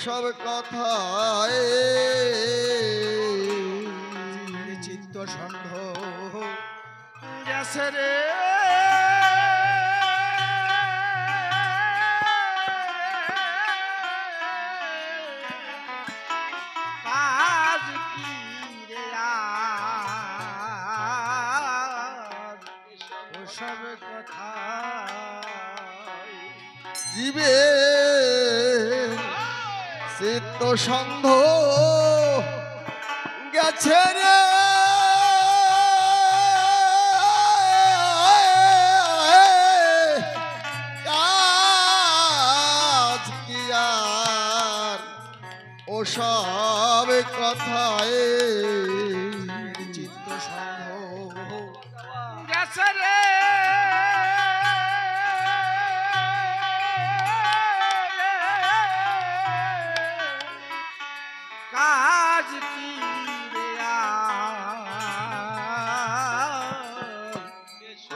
ওসব কথায় চিত্ত ষণ্ড গেছে রে কাজ কি রে আর ওসব কথা জীবে চিত্ত সন্ধ গেছে রে কাজ কি আর ওসব কথায় চিত্ত ষণ্ড গেছে রে কাজ কি রে আর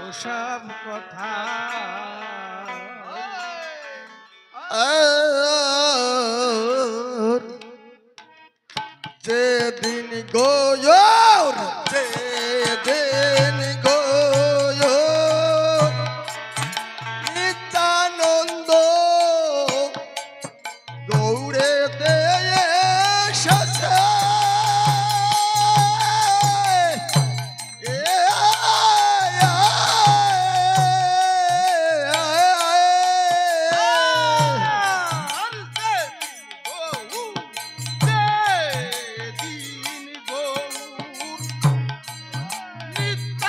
ওসব কথা যেদিন গোয়র যেদিন গোয়র নিত্যানন্দ গৌড়ে দেয়ে এসেছে নিত্য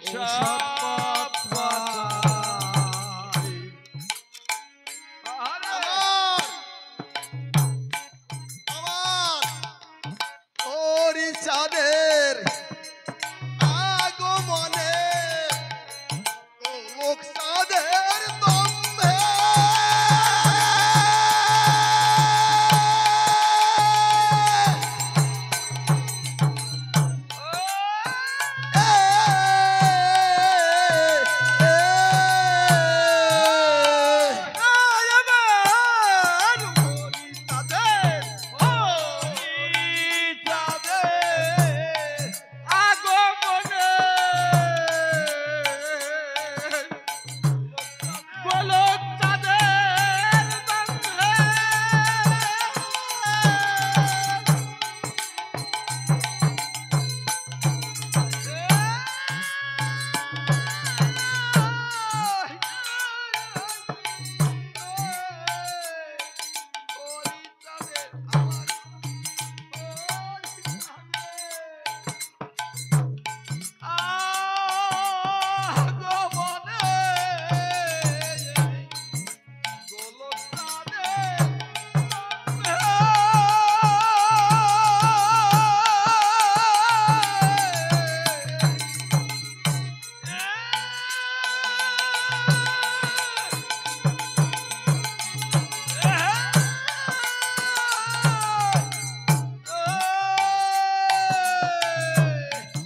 ওসব কথা আরে আমার হরিচাঁদের আগমনে গোলক চাঁদের দম্ভে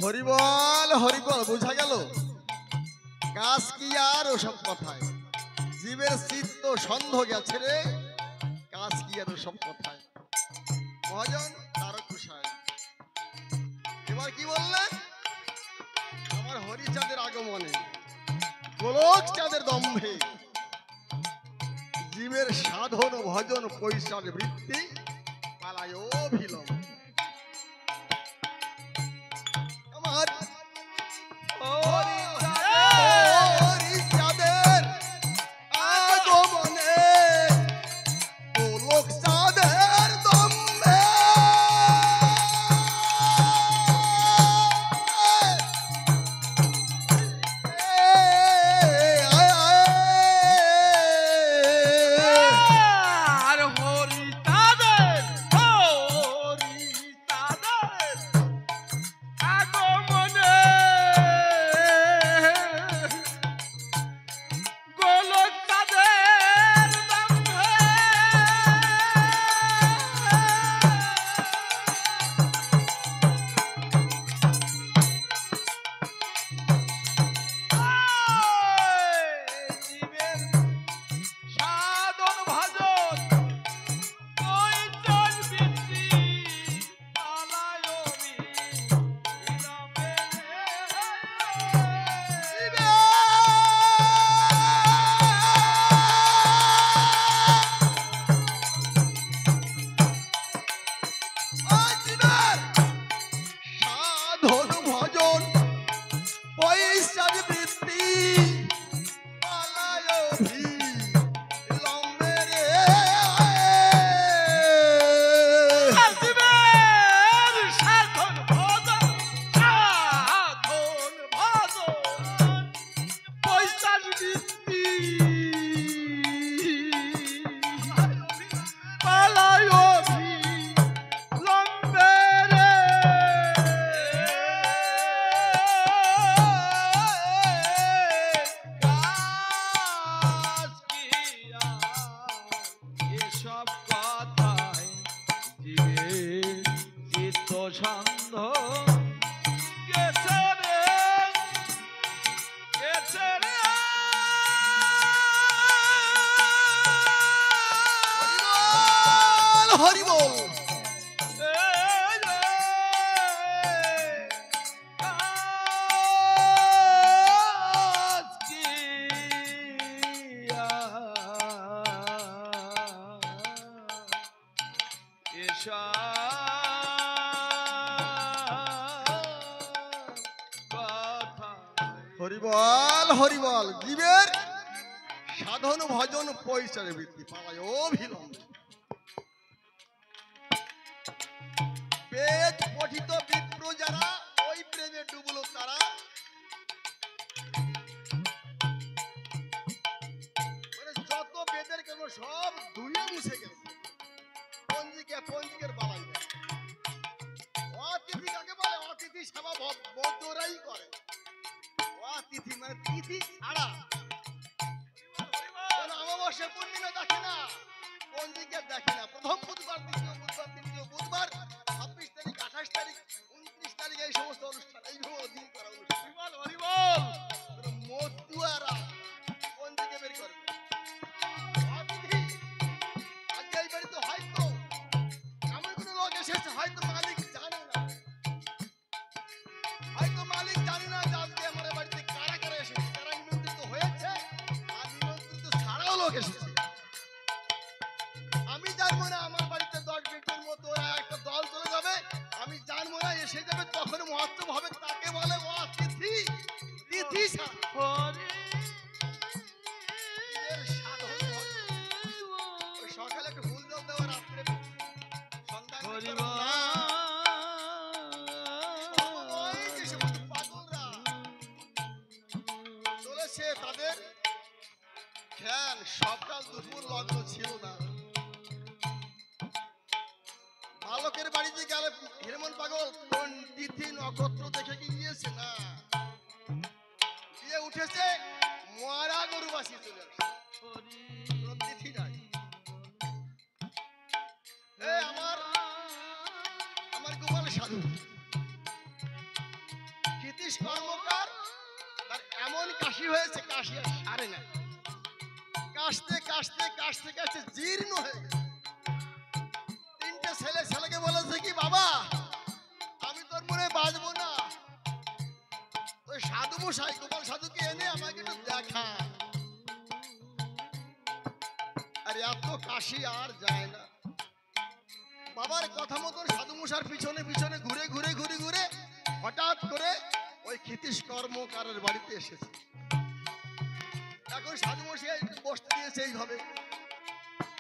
হরিবল হরিবল বোঝা গেল কাজ কি আর ওসব কথায় জীবের চিত্ত সন্ধ গেছে রে কাজ কি আর ওসব কথায় মহাজন তারক কুশায় এবার কি বললেন আমার হরিচাঁদের আগমনে গোলক চাঁদের দম্ভে জীবের সাধন ভজন পৈশার বৃত্তি পালায় অভিলম্ব আমার হরিচাঁদের আগমনে গোলক চাঁদের দম্ভে আর হরি তাদের আগমনে গোলক তাদের দম্ভে জীবের সাধন ভজন পৈতন বৃত্তি পালায় বিলম্বে সাধন ভজন পৈশার বৃত্তি পালায় অভিলম্বে রে। জীবের সাধন ভজন পৈসার বৃত্তি পালায় বিলম্বে রে। কাজ কি আর এসব কথায় জীবের চিত্ত সন্ধ গেছে রে, গেছে রে। হরিবল কাজ কি হরিবল হরিবল জীবের সাধন ভজন পৈশার বৃত্তি পালায় অভিলম্ব বেদ পঠিত বিপ্র যারা ওই প্রেমে ডুবলো তারা সব ধুয়ে মুছে গেছে। পঞ্জিকের বালাই নেই। অতিথি কাকে বলে? অতিথি সেবা বৌদ্ধরাই করে। অতিথি মানে তিথি ছাড়া কোন অমাবস্যা পূর্ণিমা দেখে না, পঞ্জিকা দেখে না। প্রথম বুধবার, দ্বিতীয় বুধবার, তৃতীয় বুধবার, 26 তারিখ, 28 তারিখ, 29 তারিখ এই সমস্ত অনুষ্ঠান, এইভাবে দিন করা অনুষ্ঠান। মতুয়ারা পঞ্জিকা বের করবে। অতিথি আজকে এই বাড়িতে হয়তো এমন কোনো লোক এসেছে, হয়তো মালিক জানে না, হয়তো মালিক জানে না যে আজকে আমার বাড়িতে কারা কারা এসেছে, কারা নিমন্ত্রিত হয়েছে আর নিমন্ত্রিত ছাড়াও লোক এসেছে। আমি জানবো না আমার বাড়িতে 10 মিনিটের মতো ওরা একটা দল চলে যাবে, আমি জানবো না, এসে যাবে, তখন মহত্ব হবে। তাকে বলে অতিথি। তিথি ছাড়া এর সাধন হবে। ওই সকালে একটু ফুল জল দেওয়া, রাত্রে সন্ধ্যা পাগলরা চলেছে, তাদের খেয়াল সকাল দুপুর লগ্ন ছিল না। বালকের বাড়িতে গেলে হিরমন পাগল কোন তিথি নক্ষত্র দেখে কি গিয়েছে না, দিয়ে উঠেছে মরা গরুবাসী চলে আসে, কোনো তিথি নাই। আমার গোপাল সাধু ক্ষিতীশ কর্মকার, তার এমন কাশি হয়েছে, কাশি আর সারে না, কাশতে কাশতে কাশতে কাশতে জীর্ণ হয়ে গেছে। তিনটে ছেলেকে বলেছে কি, বাবা আমি তোর মনে বাঁচবো না, ওই সাধু মশাই গোপাল সাধুকে এনে আমাকে একটু দেখা। আর এত কাশি আর যায় না। বাবার কথা মতন সাধু মশার পিছনে পিছনে ঘুরে ঘুরে ঘুরে ঘুরে হঠাৎ করে ওই ক্ষিতীশ কর্মকারের বাড়িতে এসেছে। এখন সাধু মশাই বসতে দিয়েছে এইভাবে,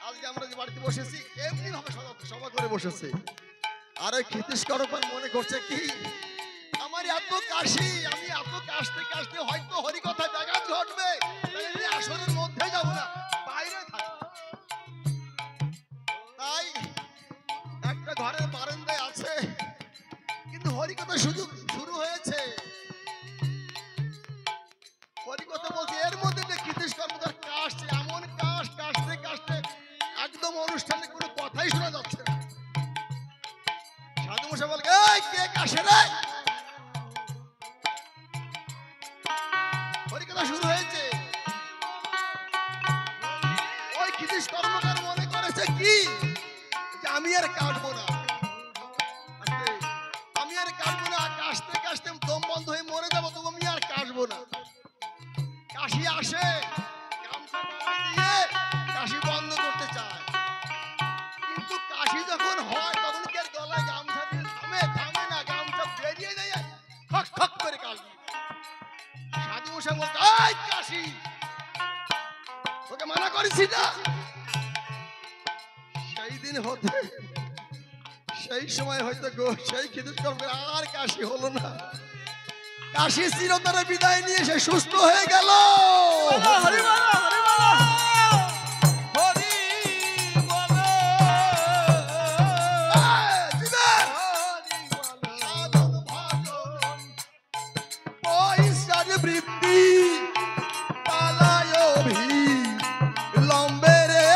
আজকে আমরা যে বাড়িতে বসেছি এমনি ভাবে সভা করে বসেছে। আর ওই ক্ষিতীশ কর্মকার মনে করছে কি, আমার এত কাশি, আমি এত কাশতে কাশতে হয়তো হরিকথা ব্যাঘাত ঘটবে, তাহলে আসরের মধ্যে যাব না, বাইরে থাকবো। তাই একটা ঘরের বারান্দায় আছে, কিন্তু হরিকথা শুরু হয়েছে। হরিকথা বলছে, এর মধ্যে ক্ষিতীশ কর্মকার কাশছে, এমন কাশতে কাশতে একদম অনুষ্ঠানে কোনো কথাই শোনা যাচ্ছে না। সাধু মশাই বলে, এই কে কাশে রে? হরিকথা শুরু হয়েছে। ওই ক্ষিতীশ কর্মকার মনে করেছে কি, যে আমি আর কাটবো না, আমি আর কাটবো না, কাশতে কাশতে দম বন্ধ হয়ে মরে যাবো, তবু আমি আর কাশবো না। কাশি আসে, গামছা দিয়ে কাশি বন্ধ করতে চায়, কিন্তু কাশি যখন হয় তখন কি আর গলায় গামছা দিয়ে থামে না, গামছা বেরিয়ে যায়, খক খক করে কাশি। সাধু মশাই বলছে, এই কাশি, তোকে মানা করেছি না? সেই দিন হতে সেই সময় হয়তো সেই ক্ষিতীশ কর্মকার আর কাশি হলো না। কাশি চিরতরে বিদায় নিয়ে সে সুস্থ হয়ে গেল। বৃত্তি পালায় লম্বে রে,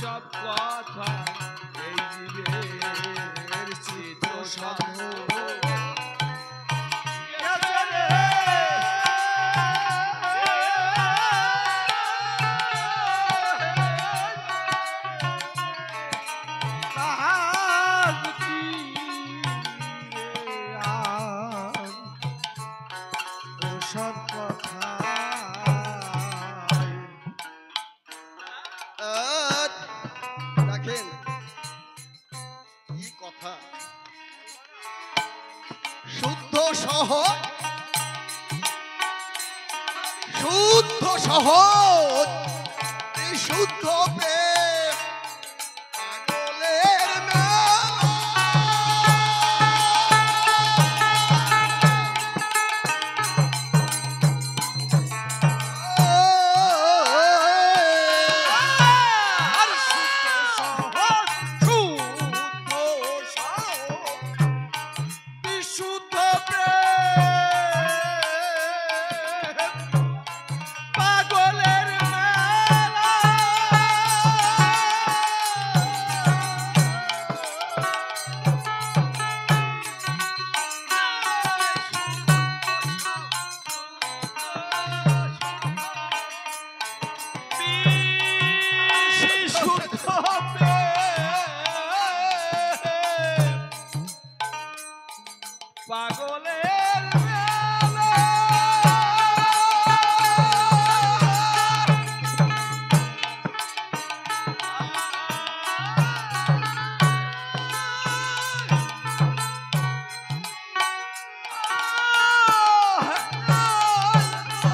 সব কথা এই জীবের চিত্ত সাধন। সব কথা দেখেন সহজ, শুদ্ধ সহজ, বিশুদ্ধ প্রেম পাগলের মেলা। আর শুদ্ধ সহজ, শুদ্ধ সহজ, বিশুদ্ধ প্রেম পাগলের মেলা। বিশুদ্ধ প্রেম পাগলের মেলা।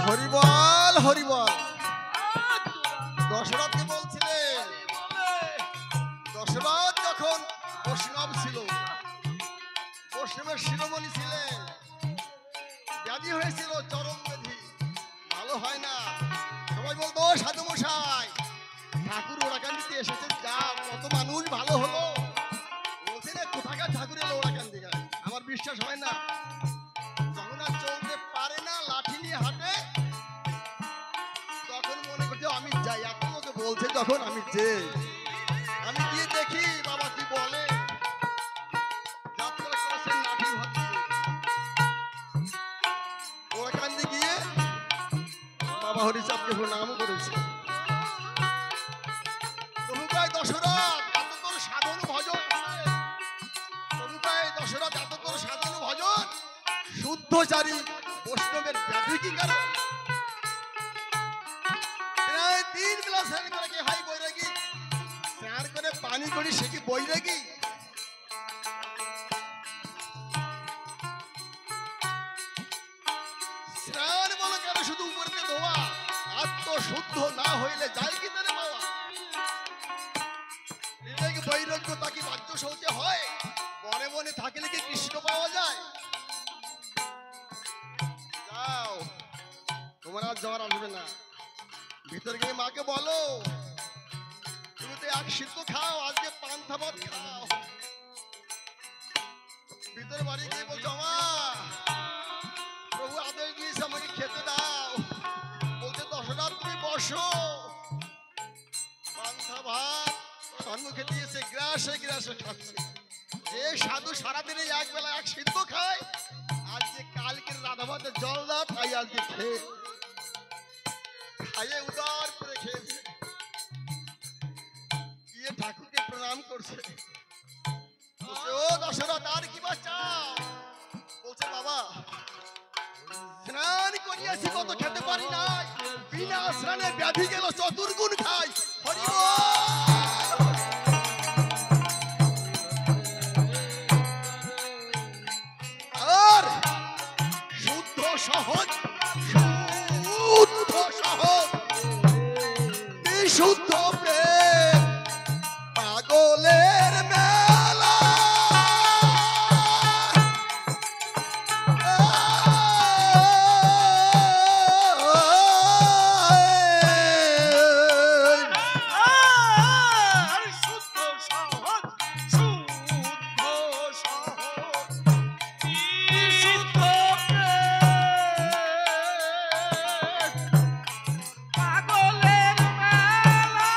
হরিবল হরিবল। দশরথকে বলছিলেন, দশরথ যখন বৈষ্ণব ছিল, বৈষ্ণবের শিরোমণি ছিলেন, ব্যাধি হয়েছিল চরম ব্যাধি, ভালো হয় না। সবাই বলতো সাধু মশাই ঠাকুর ওরাকান্দিতে এসেছেন, যা কত মানুষ ভালো হলো। বলছে না কোথাকার ঠাকুর এলো ওরাকান্দি গায়ে, আমার বিশ্বাস হয় না। যখন আর চলতে পারে না, লাঠি নিয়ে হাঁটে, তখন মনে করছে আমি যাই। এত লোকে বলছে যখন আমি যে আমি গিয়ে দেখি বাবা কি বলে। যাত্রা করেছেন লাঠি ভর্তি, ওখানে গিয়ে বাবা হরিচাঁদকে প্রণাম করেছে। প্রভুকায় দশরথ এত তোর সাধন ভজন, প্রভুকায় দশরথ এত তোর সাধন ভজন, শুদ্ধচারী বৈষ্ণবের ব্যাধি কি কারণ? প্রায় 3 বেলা স্নান করে কি হয় বৈরাগী? স্নান করে পানি করি সে কি বৈরাগী? স্নান বলো কেন শুধু উপরতে ধোয়া? আত্মশুদ্ধ না হইলে যায় কি তারে পাওয়া? বিবেক বৈরাগ্য তাকে বাহ্য শৌচে হয়, মনে মনে থাকলে কি কৃষ্ণ পাওয়া যায়? যাও, তোমার আর জ্বর আসবে না। ভিতরে গিয়ে মাকে বলো, তুমি তো এক সিদ্ধ খাও, আজকে পান্থা ভাত খাও। ভিতরে বাড়ি গিয়ে বলছো মা, প্রভু আদেশ দিয়েছে আমাকে খেতে দাও। বলছে দশরথ তুমি বসো, পান্থা ভাত সম্মুখে দিয়েছে, গ্রাসে গ্রাসে খাচ্ছে। যে সাধু সারাদিনে এক বেলা এক সিদ্ধ খায়, আজকে কালকের রাধা ভাতের জল দাও, তাই আজকে খেয়ে খাইয়ে উদার করে খেয়েছে। গিয়ে ঠাকুরকে প্রণাম করছে। বলছে ও দশরথ আর কি বা চাও? বলছে বাবা স্নান করিয়াছি, কত খেতে পারি নাই, বিনা স্নানে ব্যাধি গেল চতুর্গুণ খাই। হরি বল। আর শুদ্ধ সহজ, শুদ্ধ সহজ, বিশুদ্ধ প্রেম পাগলের মেলা। আর শুদ্ধ সহজ, শুদ্ধ সহজ, বিশুদ্ধ প্রেম পাগলের মেলা।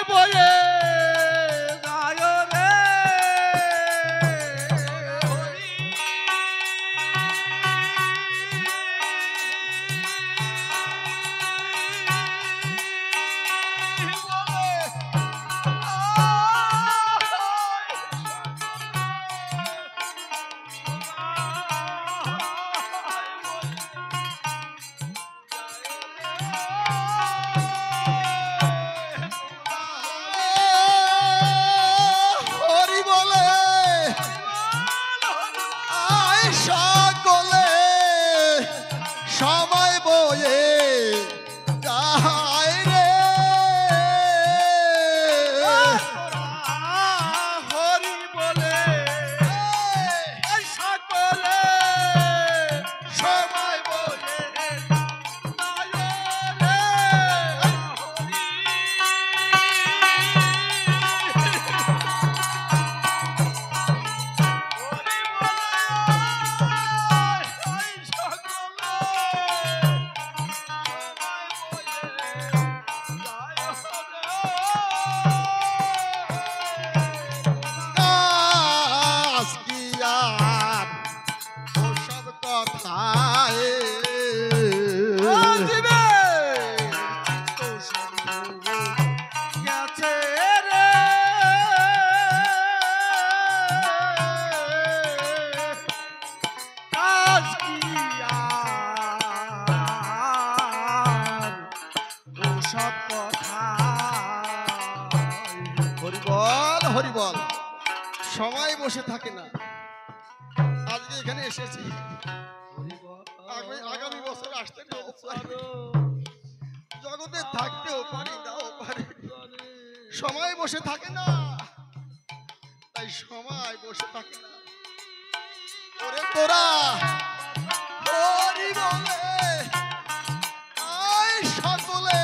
বয়ে যায় রে হরি বলে আয় সকলে সময় বয়ে যায় রে হরি বলে সকলে সময় বলে কাজ কি আর ওসব কথায় সব কথা হরিবল হরিবল সময় বসে থাকে না আজকে এখানে এসেছি আগামী বছর আসতে নাও পারি, জগতে থাকতেও পারি নাও পারি, সময় বসে থাকে না, তাই সময় বসে থাকে না। ওরে তোরা হরি বলে আয় সকলে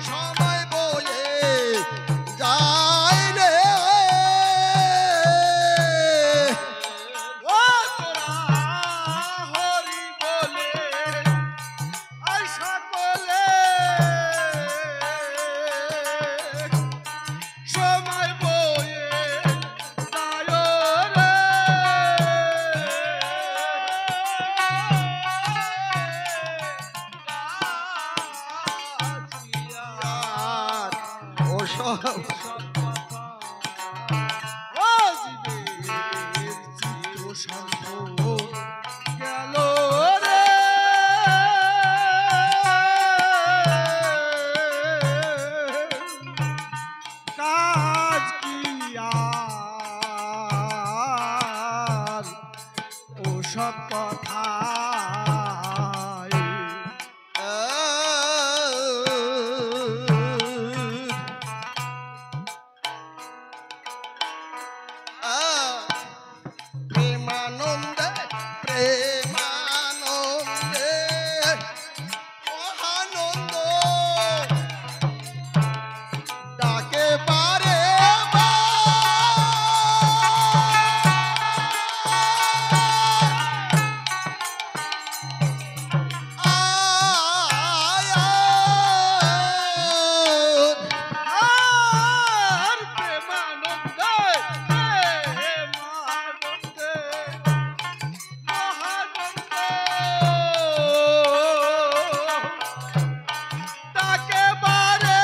সময় বয়ে যায় রে ও তোরা হরি বলে আই সকলে সময় বয়ে যায় রে আর ওসব সব কথা প্রেমানন্দে প্রেমানন্দে মহানন্দ ডাকে পারে আর প্রেমানন্দে প্রেমানন্দে মহানন্দে তাকে বারে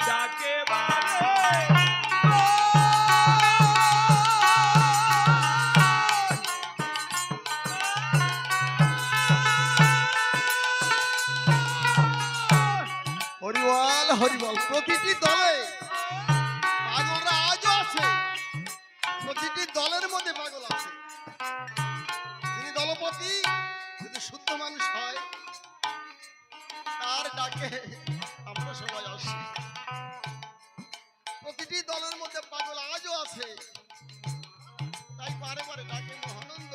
যাকে হরিবল হরিবল প্রতিটি দলে পাগলরা আজও আছে, প্রতিটি দলের মধ্যে পাগল আছে। যিনি দলপতি যদি শুদ্ধ মানুষ হয় তার ডাকে আমরা সবাই আসি। প্রতিটি দলের মধ্যে পাগল আজও আছে, বারে বারে ডাকে মহানন্দ।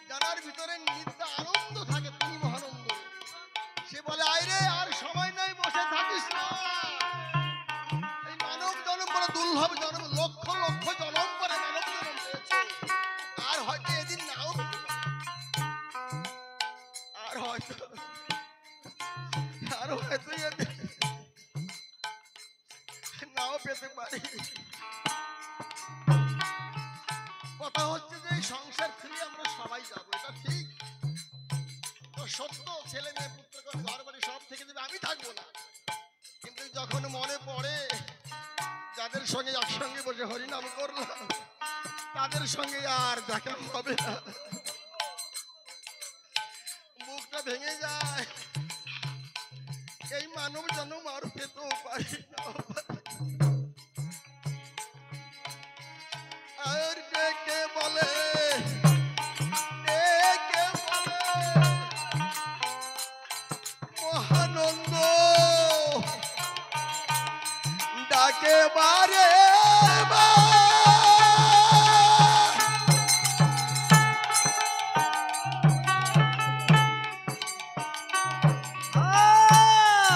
জানার ভিতরে নিত্য আনন্দ থাকে, তিনি মহানন্দ। সে বলে, আইরে আর সময় নাই, বসে থাকিস না। এই মানব জন্ম বড় দুর্লভ জন্ম, লক্ষ লক্ষ জন্ম পরে মানব জন্ম পেয়েছে। আর হয়তো এদিন নাও পেতে পারে। আর হয়তো এদিন নাও পেতে পারি। কথা হচ্ছে যে এই সংসার ফিরে আমরা সবাই যাবো, এটা ঠিক তো সত্য। ছেলে মেয়ে পুত্র ঘর বাড়ি সব থেকে দেবে, আমি থাকবো না। কিন্তু যখন মনে পড়ে যাদের সঙ্গে একসঙ্গে বসে হরিনাম করলাম, তাদের সঙ্গে আর দেখা হবে না, বুকটা ভেঙে যায়। এই মানব জন্ম আর পেতেও পারি না। আর ডেকে বলে, মহানন্দ ডাকে বারে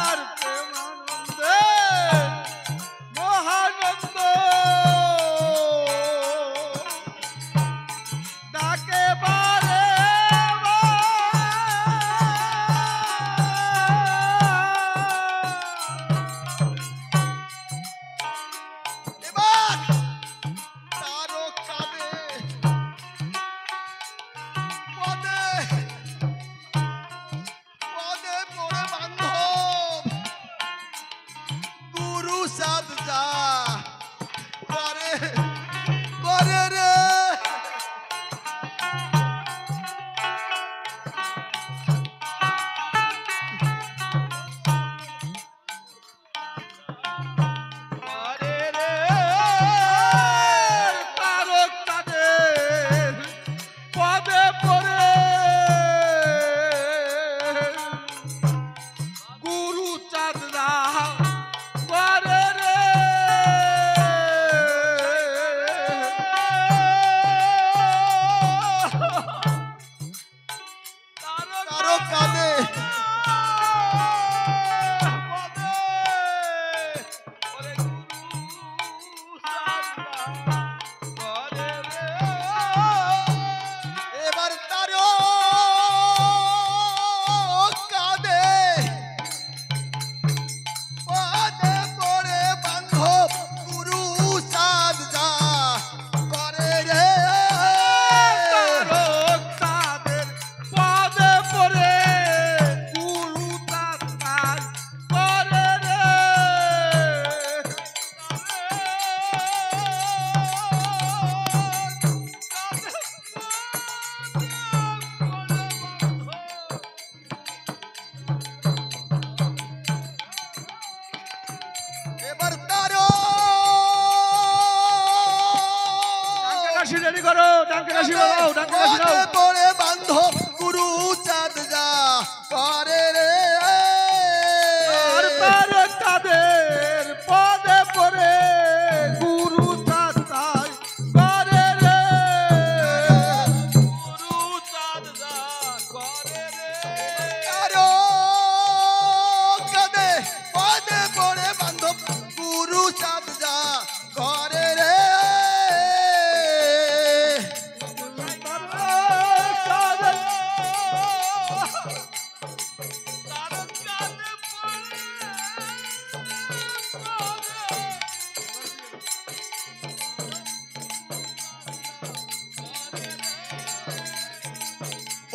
আর প্রেমানন্দে মহানন্দ ডাকে বারে এবার তারও কাঁদে পদে পদে পড়ে বান্ধব গুরু সাধ যা করে করে রে। আরে রে তারক তাদের পদে পড়ে গুরু চাঁদরা করে রে। তারও কাঁদে এবার তারও কাঁদে পদে পড়ে বান্ধব গুরু সাধ যা করে রে। তাদের পদে পড়ে গুরু তার করে রে। এবার তারও রেডি করো, ডানকে কাশি দাও, ডানকে কাশি দাও। পদে পড়ে বান্ধব গুরু চাঁদ যা করে রে। আর তারক তাদের পদে পড়ে গুরু চাঁদ করে রে। গুরু চাঁদ করে রে। তারও কাঁদে পদে পড়ে বান্ধব গুরু চাঁদ যা করে রে।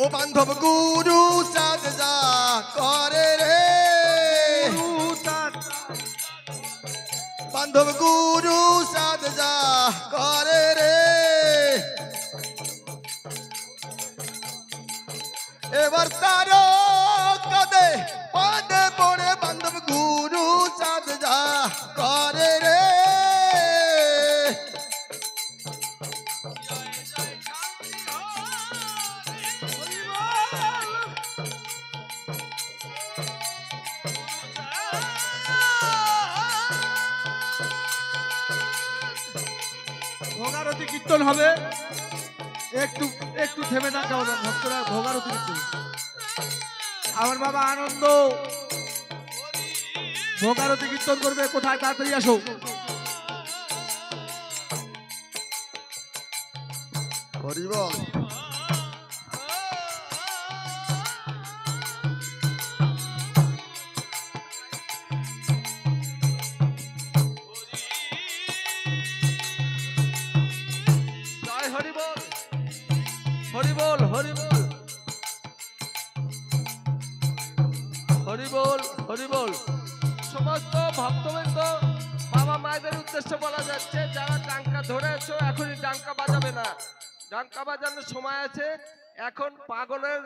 ও বান্ধব গুরু চাঁদ যা করে রে। বান্ধব গুরু চাঁদ যা করে রে। এবার তারও কাঁদে পদে পড়ে বান্ধব গুরু চাঁদ যা করে রে। ভোগ ভোগারতি কীর্তন হবে, একটু একটু থেমে থাকা হবে, ভক্তরা ভোগারতি কীর্তন। আমার বাবা আনন্দ ভোগারতি কীর্তন করবে, কোথায় তাড়াতাড়ি আসো। হরি বল। জয় হরি বল, হরি বল, হরি বল, হরি বল, হরি বল। সমস্ত ভক্তবৃন্দ, বাবা মায়েদের উদ্দেশ্যে বলা যাচ্ছে, যারা ডাঙ্কা ধরেছো এখনই ডাঙ্কা বাজাবে না, ডাঙ্কা বাজানোর সময় আছে। এখন পাগলের